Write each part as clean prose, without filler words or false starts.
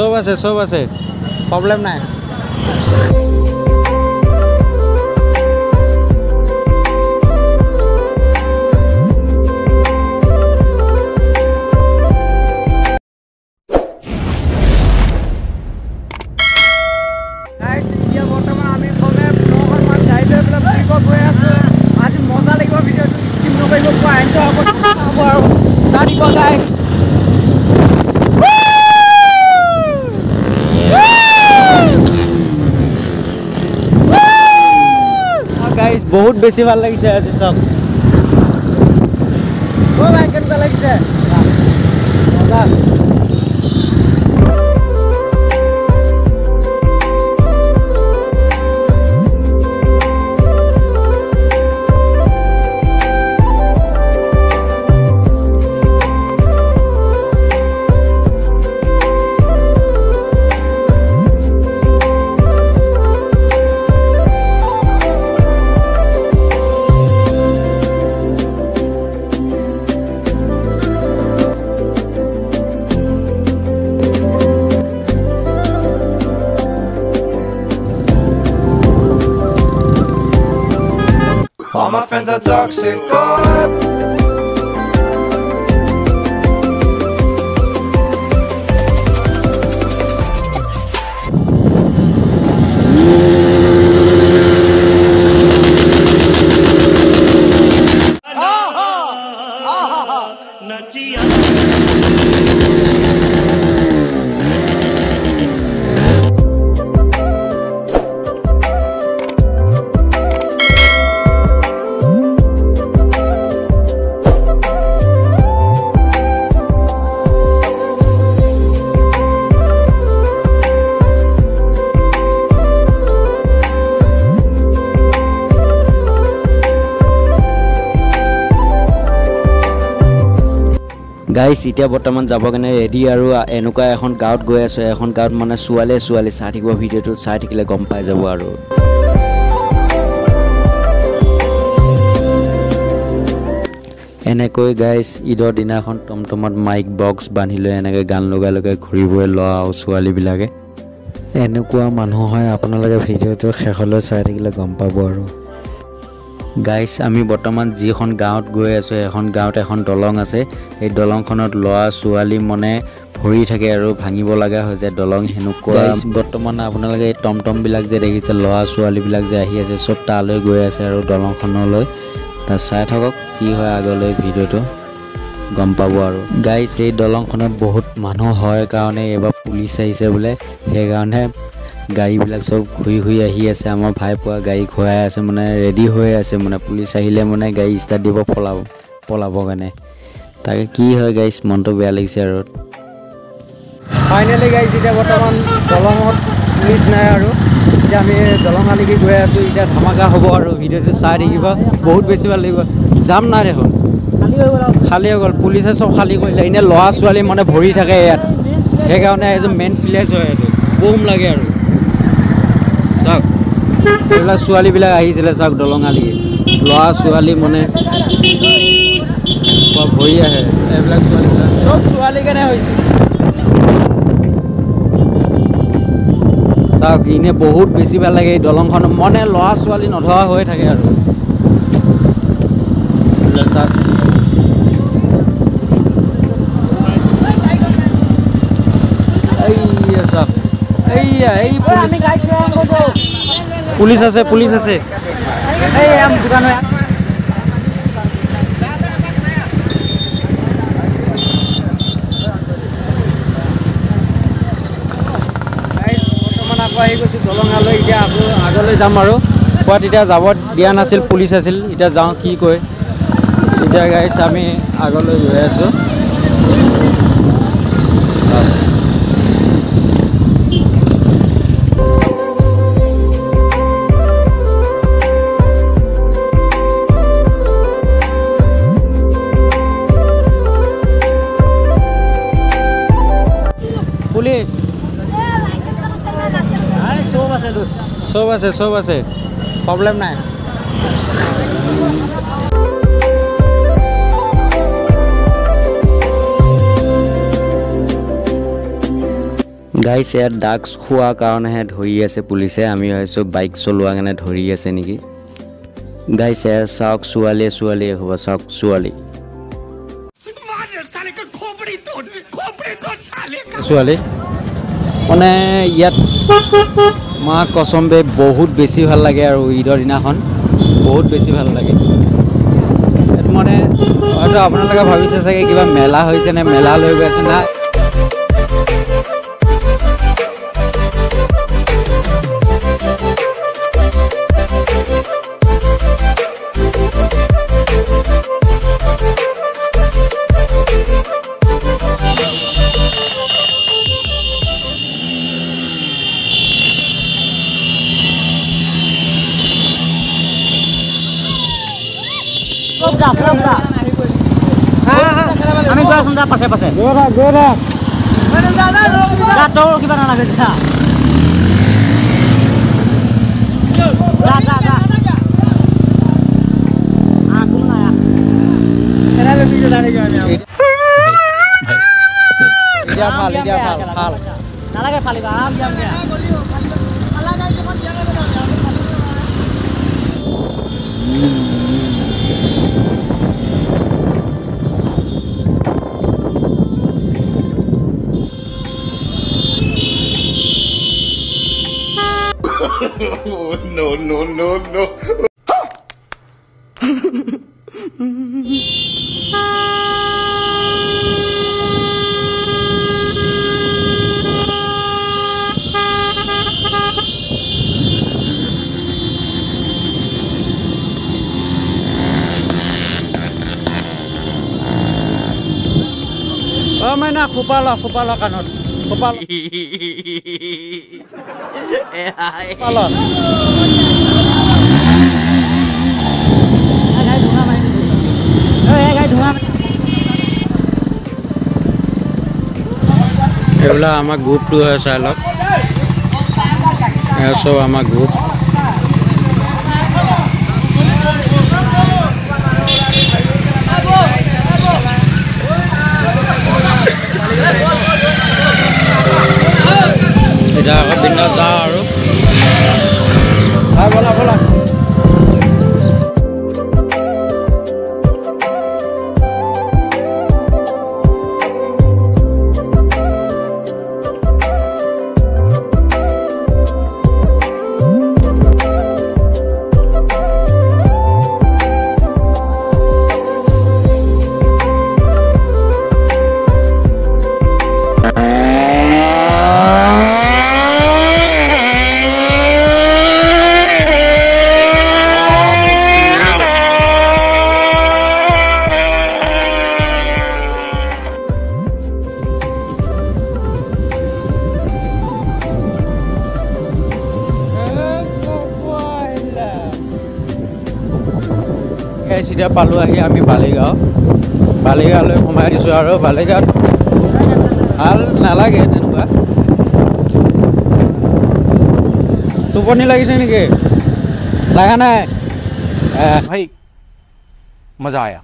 সব আছে প্ৰব্লেম নাই बहुत बेसी ভাল লাগিছে আজি সব ও ভাই কেমন লাগিছে মজা All my friends are toxic. Guys ইটা বৰ্তমান যাব কেনে ৰেডি আৰু এনেকুৱা এখন গাঁৱত গৈ আছে এখন গাঁৱত মানে ছোৱালী চাই থাকিব ভিডিঅ'টো চাই থাকিলে গম পাই যাব আৰু এনেকৈ গাইস ঈদৰ দিনাখন টমটমত মাইক বক্স বান্ধি লৈ এনেকৈ গান লগাই ঘূৰিবই লোৱা আৰু ছোৱালীবিলাকে এনেকুৱা মানুহ হয় আপোনালোকে ভিডিঅ'টো শেষলৈ চাই থাকিলে গম পাব আৰু গাইস আমি বৰ্তমান যিখন গাঁৱত গৈ আছো এখন গাঁৱত এখন দলং আছে এই দলংখনত লোৱা ছোৱালী মনে ভৰি থাকে আৰু ভাঙিব লগা হৈ যায় দলং হেনুকুৱা বৰ্তমান আপোনালোকে এই টমটম বিলাক যে দেখিছে লোৱা ছোৱালী বিলাক যে আহি আছে সব তালৈ গৈ আছে আৰু দলংখনলৈ তা চাই থাকক কি হয় আগলৈ ভিডিঅ'টো গম পাব আৰু গাইস এই দলংখনত বহুত মানুহ হয় কাৰণে এবাৰ পুলিচ আহিছে বোলে সেই কাৰণে গাড়ীবিলাক সব ঘুই আহি আছে আমাৰ ভাই পোৱা গাড়ী ঘূৰাই আছে মানে ৰেডি হৈ আছে মানে পুলিচ আহিলে মানে গাড়ী ষ্টাৰ্ট দিব পলাব কাৰণে তাকে কি হয় গাইস মনটো বেয়া লাগিছে আৰু ফাইনালি গাইস এতিয়া বৰ্তমান দলঙত পুলিচ নাই আৰু এতিয়া আমি দলঙালৈকে গৈ আছো এতিয়া ধামাকা হ'ব আৰু ভিডিঅ'টো চাই থাকিব বহুত বেছি ভাল লাগিব যাম নাই দেখোন খালী হৈ গ'ল পুলিচে সব খালী কৰিলে এনে ল'ৰা ছোৱালী মানে ভৰি থাকে ইয়াত সেইকাৰণে এজন মেইন প্লেচ হয় এইটো বুম লাগে আৰু চাওক এইবিলাক ছোৱালীবিলাক আহিছিলে চাওক দলঙালি ল'ৰা ছোৱালী মানে ভৰি আহে এইবিলাক ছোৱালীবিলাক চব ছোৱালী কাৰণে হৈছে চাওক এনে বহুত বেছি ভাল লাগে এই দলংখন মানে ল'ৰা ছোৱালী নধৰা হৈ থাকে আৰু চাওক চাওক এই পুলিচ আছে দোকান আহি গৈছোঁ দলঙালৈ এতিয়া আকৌ আগলৈ যাম আৰু কোৱাত এতিয়া যাব দিয়া নাছিল পুলিচ আছিল এতিয়া যাওঁ কি কয় এতিয়া গাইছ আমি আগলৈ গৈ আছোঁ পুলিচ সব আছে প্ৰব্লেম নাই গাইছ ইয়াত ড্ৰাগছ খোৱাৰ কাৰণেহে ধৰি আছে পুলিচে আমি ভাবিছোঁ বাইক চলোৱাৰ কাৰণে ধৰি আছে নেকি গাইছ ইয়াত চাওক ছোৱালীয়ে হ'ব চাওক ছোৱালী মানে ইয়াত মা কচম্বে বহুত বেছি ভাল লাগে আৰু ঈদৰ দিনাখন বহুত বেছি ভাল লাগে ইয়াত মানে হয়তো আপোনালোকে ভাবিছে চাগে কিবা মেলা হৈছে নে মেলা লৈ গৈ আছে না আমি গৈ আছোঁ পাছে পাছে কিবা নালাগে নালাগে ফালিবা No. Oh mana kupala kanot kupala kupala এইবিলাক আমাৰ গ্ৰুপটো হয় চাই লওক এয়া চব আমাৰ গ্ৰুপ এতিয়া আকৌ বিন্দাছ যাওঁ আৰু ব'লা এতিয়া পালোঁ আহি আমি বালিগাঁৱলৈ সোমাই দিছোঁ আৰু বালিগাঁৱত ভাল নালাগে তেনেকুৱা টোপনি লাগিছে নেকি লাগা নাই भाई मजा आया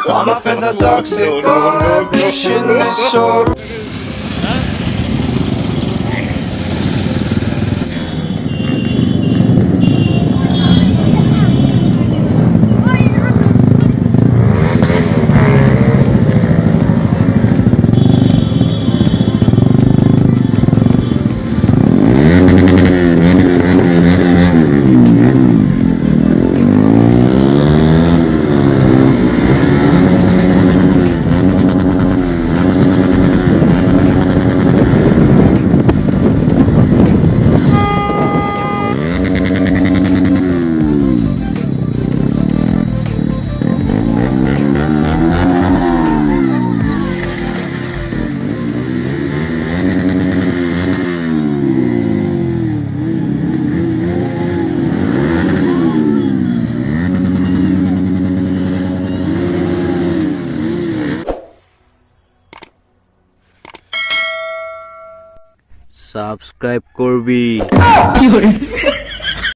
All my friends are toxic, all the shit in this soul. Subscribe করবি